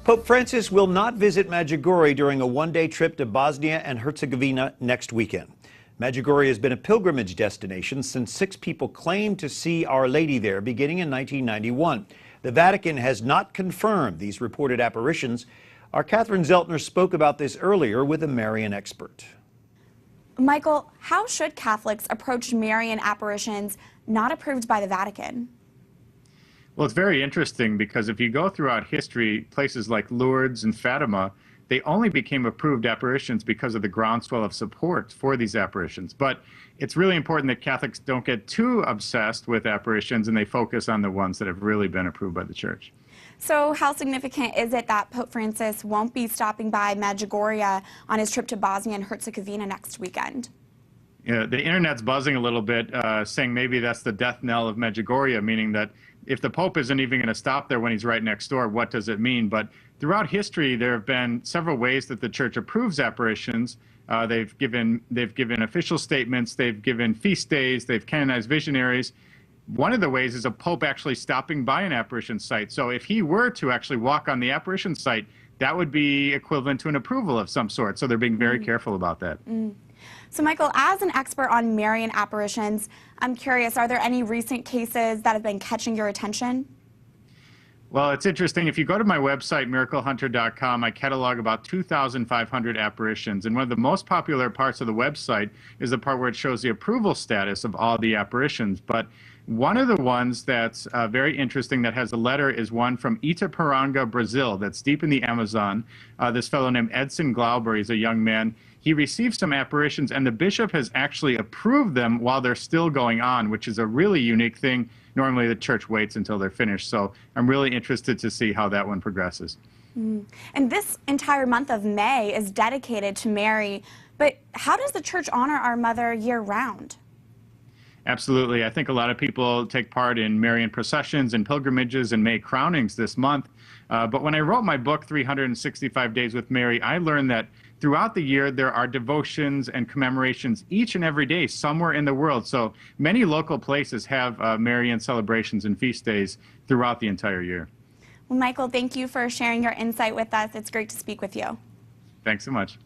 Pope Francis will not visit Medjugorje during a one-day trip to Bosnia and Herzegovina next weekend. Medjugorje has been a pilgrimage destination since 6 people claimed to see Our Lady there beginning in 1991. The Vatican has not confirmed these reported apparitions. Our Catherine Zeltner spoke about this earlier with a Marian expert. Michael, how should Catholics approach Marian apparitions not approved by the Vatican? Well, it's very interesting because if you go throughout history, places like Lourdes and Fatima, they only became approved apparitions because of the groundswell of support for these apparitions. But it's really important that Catholics don't get too obsessed with apparitions and they focus on the ones that have really been approved by the Church. So how significant is it that Pope Francis won't be stopping by Medjugorje on his trip to Bosnia and Herzegovina next weekend? Yeah, the internet's buzzing a little bit, saying maybe that's the death knell of Medjugorje, meaning that if the Pope isn't even going to stop there when he's right next door, what does it mean? But throughout history, there have been several ways that the Church approves apparitions. They've given official statements, they've given feast days, they've canonized visionaries. One of the ways is a Pope actually stopping by an apparition site. So if he were to actually walk on the apparition site, that would be equivalent to an approval of some sort. So they're being very careful about that. So Michael, as an expert on Marian apparitions, I'm curious, are there any recent cases that have been catching your attention? Well, it's interesting. If you go to my website, miraclehunter.com, I catalog about 2,500 apparitions. And one of the most popular parts of the website is the part where it shows the approval status of all the apparitions. But one of the ones that's very interesting that has a letter is one from Itaporanga, Brazil, that's deep in the Amazon. This fellow named Edson Glauber, he's a young man. He received some apparitions, and the bishop has actually approved them while they're still going on, which is a really unique thing. Normally, the Church waits until they're finished. So I'm really interested to see how that one progresses. And this entire month of May is dedicated to Mary. But how does the Church honor our Mother year-round? Absolutely. I think a lot of people take part in Marian processions and pilgrimages and May crownings this month. But when I wrote my book, 365 Days with Mary, I learned that throughout the year, there are devotions and commemorations each and every day somewhere in the world. So many local places have Marian celebrations and feast days throughout the entire year. Well, Michael, thank you for sharing your insight with us. It's great to speak with you. Thanks so much.